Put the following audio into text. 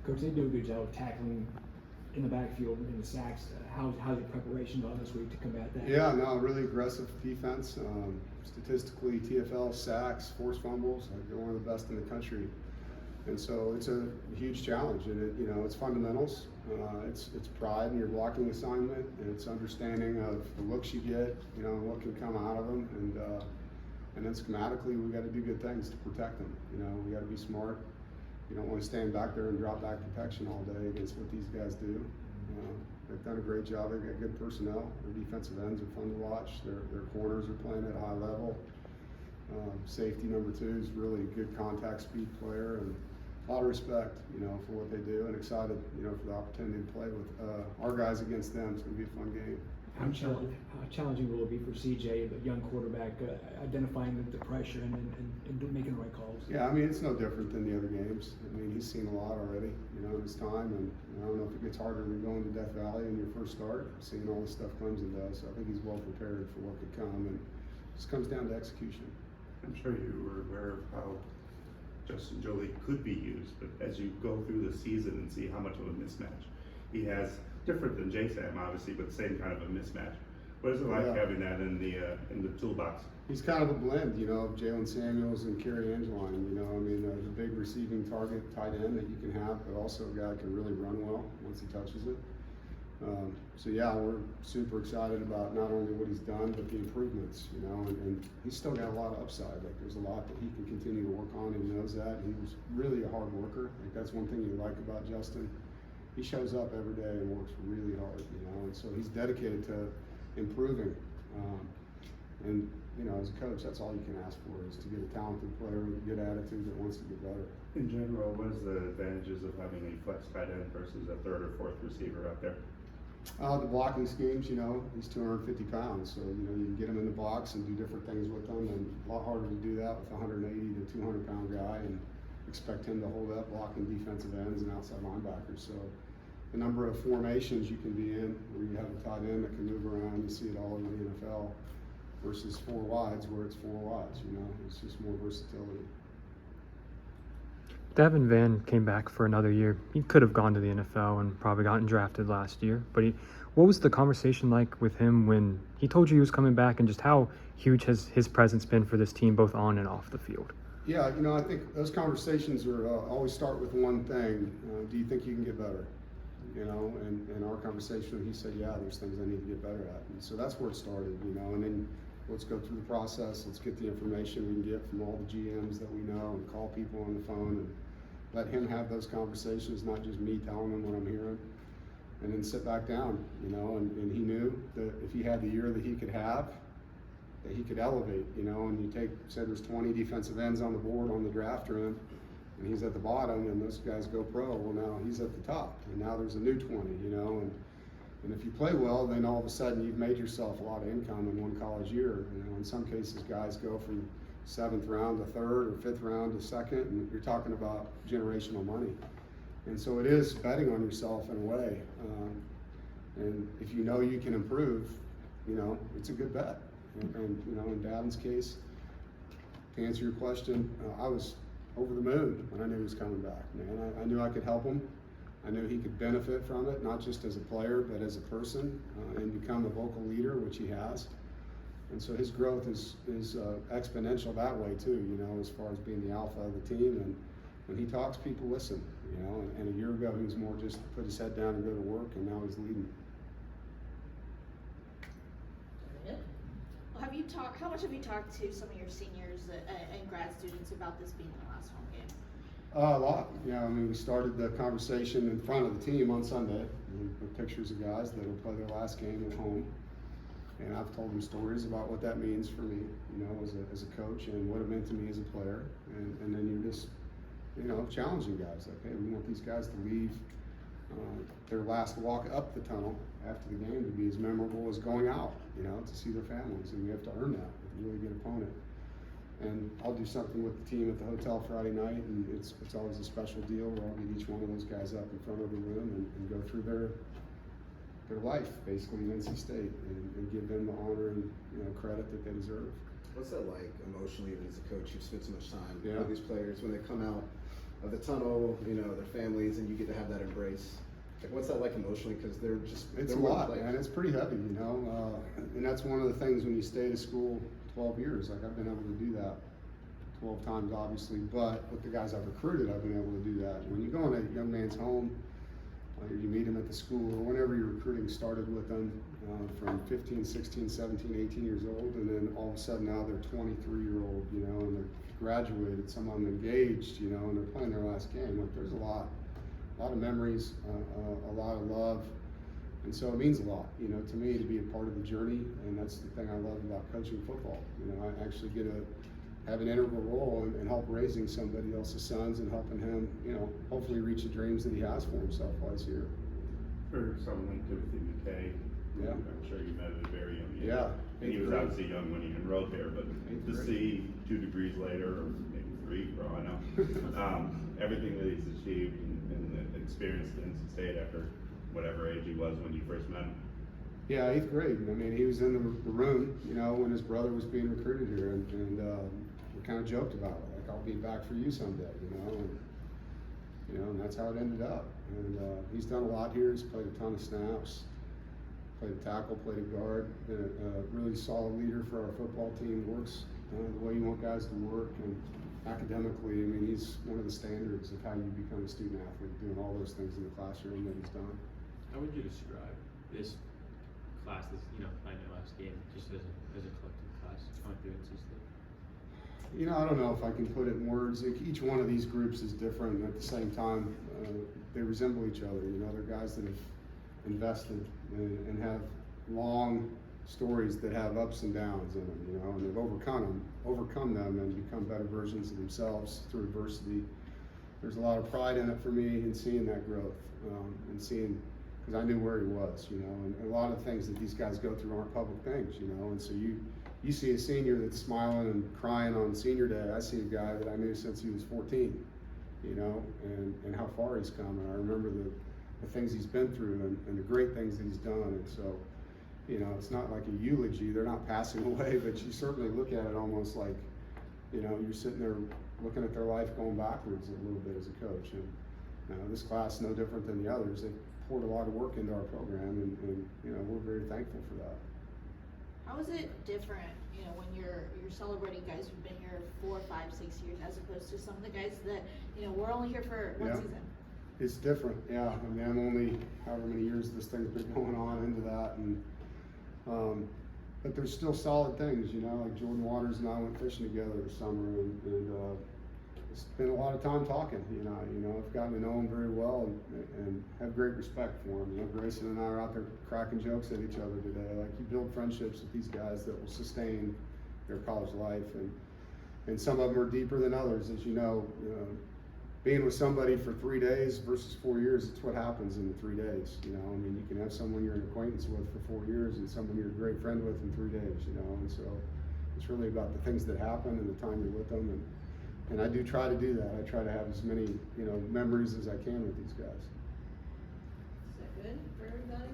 Coach, they do a good job of tackling in the backfield in the sacks. How's your preparation gone this week to combat that? Yeah, no, really aggressive defense. Statistically, TFL sacks, forced fumbles, like they're one of the best in the country. And so it's a huge challenge, and it's fundamentals. It's pride in your blocking assignment, and it's understanding of the looks you get, what can come out of them, and then schematically we got to do good things to protect them. We got to be smart. You don't want to stand back there and drop back protection all day against what these guys do. They've done a great job. They've got good personnel. Their defensive ends are fun to watch. Their corners are playing at a high level. Safety number 2 is really a good contact speed player, and a lot of respect, for what they do, and excited, for the opportunity to play with our guys against them. It's going to be a fun game. How challenging will it be for CJ, the young quarterback, identifying the pressure and making the right calls? Yeah, I mean, it's no different than the other games. I mean, he's seen a lot already, in his time, and I don't know if it gets harder when you go into Death Valley in your first start, seeing all the stuff Clemson does. So I think he's well prepared for what could come, and it just comes down to execution. I'm sure you were aware of how Justin Jolie could be used, but as you go through the season and see how much of a mismatch he has, different than J-Sam obviously, but same kind of a mismatch. What is it like having that in the toolbox? He's kind of a blend, of Jalen Samuels and Kerry Angeline. The big receiving target tight end that you can have, but also a guy that can really run well once he touches it. So yeah, we're super excited about not only what he's done, but the improvements, and he's still got a lot of upside. Like there's a lot that he can continue to work on. He knows that. He was really a hard worker. Like that's one thing you like about Justin. He shows up every day and works really hard, and so he's dedicated to improving. And as a coach, that's all you can ask for, is to get a talented player with a good attitude that wants to get better. In general, what is the advantages of having a flex tight end versus a third or fourth receiver out there? The blocking schemes, he's 250 pounds, so you can get him in the box and do different things with him, and a lot harder to do that with a 180 to 200 pound guy and expect him to hold up blocking defensive ends and outside linebackers. So the number of formations you can be in, where you have a tight end that can move around, you see it all over the NFL, versus 4 wides where it's 4 wides, it's just more versatility. Devin Van came back for another year. He could have gone to the NFL and probably gotten drafted last year. But what was the conversation like with him when he told you he was coming back, and just how huge has his presence been for this team, both on and off the field? Yeah, I think those conversations are always start with one thing. Do you think you can get better? And our conversation, he said, yeah, there's things I need to get better at. And so that's where it started, and then let's go through the process. Let's get the information we can get from all the GMs that we know and call people on the phone and let him have those conversations, not just me telling him what I'm hearing, and then sit back down, and he knew that if he had the year that he could have, that he could elevate, and you said there's 20 defensive ends on the board on the draft room, and he's at the bottom, and those guys go pro. Well, now he's at the top, and now there's a new 20, and if you play well, then all of a sudden you've made yourself a lot of income in one college year. In some cases, guys go from 7th round to 3rd or 5th round to 2nd, and you're talking about generational money. And so it is betting on yourself in a way. And if you know you can improve, it's a good bet. And in Davin's case, to answer your question, I was over the moon when I knew he was coming back, man. I knew I could help him. I knew he could benefit from it, not just as a player, but as a person, and become a vocal leader, which he has. And so his growth is exponential that way too, as far as being the alpha of the team. And when he talks, people listen, and a year ago he was more just put his head down and go to work, and now he's leading. Well, how much have you talked to some of your seniors and grad students about this being the last home game? A lot. We started the conversation in front of the team on Sunday. We put pictures of guys that will play their last game at home. And I've told them stories about what that means for me, as a coach, and what it meant to me as a player. And then you're just, challenging guys. Like, hey, we want these guys to leave their last walk up the tunnel after the game to be as memorable as going out, to see their families. And you have to earn that with a really good opponent. And I'll do something with the team at the hotel Friday night, and it's always a special deal where I'll get each one of those guys up in front of the room and go through their life, basically, in NC State, and give them the honor and credit that they deserve. What's that like emotionally as a coach? You've spent so much time with these players when they come out of the tunnel, their families, and you get to have brace. Like, what's that like emotionally? Because they're just It's a they're lot, like, man. It's pretty heavy, you know. And that's one of the things when you stay to school 12 years. Like, I've been able to do that 12 times, obviously. But with the guys I've recruited, I've been able to do that. When you go in a young man's home, you meet them at the school, or whenever your recruiting started with them, from 15, 16, 17, 18 years old, and then all of a sudden now they're 23-year-old, you know, and they're graduated, some of them engaged, you know, and they're playing their last game. Like, there's a lot of memories, a lot of love, and so it means a lot, you know, to me, to be a part of the journey. And that's the thing I love about coaching football. You know, I actually get to have an integral role in help raising somebody else's sons and helping him, you know, hopefully reach the dreams that he has for himself while he's here. For someone like Timothy McKay, Yeah. I'm sure you met at a very young age. Yeah. And he was obviously young when he enrolled here, but Eighth to grade. see 2 degrees later, or maybe 3 for all I know, everything that he's achieved and experienced at NC State after whatever age he was when you first met him. Yeah, 8th grade. I mean, he was in the room, you know, when his brother was being recruited here, and we kind of joked about it, like, I'll be back for you someday, and that's how it ended up. And he's done a lot here. He's played a ton of snaps, played a tackle, played a guard, been a really solid leader for our football team, works the way you want guys to work, and academically, I mean, he's one of the standards of how you become a student athlete, doing all those things in the classroom that he's done. How would you describe this class, playing your last game, just as a collective class going through NC State? You know, I don't know if I can put it in words. Each one of these groups is different, and at the same time, they resemble each other. You know, they're guys that have invested and have long stories that have ups and downs in them, you know, and they've overcome them and become better versions of themselves through adversity. There's a lot of pride in it for me in seeing that growth, and seeing, because I knew where he was, you know, and a lot of things that these guys go through aren't public things, you know, and so you see a senior that's smiling and crying on senior day. I see a guy that I knew since he was 14, you know, and how far he's come. And I remember the things he's been through and the great things that he's done. And so, you know, it's not like a eulogy. They're not passing away, but you certainly look at it almost like, you know, you're sitting there looking at their life going backwards a little bit as a coach. And this class, no different than the others. They poured a lot of work into our program, and you know, we're very thankful for that. How is it different, when you're celebrating guys who've been here 4, 5, 6 years, as opposed to some of the guys that, we're only here for one Yeah. season? It's different, yeah. I mean, I'm only however many years this thing's been going on into that, and but there's still solid things, like Jordan Waters and I went fishing together this summer, and spent a lot of time talking. I've gotten to know him very well and have great respect for him. Grayson and I are out there cracking jokes at each other today. Like, you build friendships with these guys that will sustain their college life, and some of them are deeper than others, as you know. Being with somebody for 3 days versus 4 years, it's what happens in the 3 days. You can have someone you're an acquaintance with for 4 years and someone you're a great friend with in 3 days. And so it's really about the things that happen and the time you're with them. And I do try to do that. I try to have as many, memories as I can with these guys. Is that good for everybody?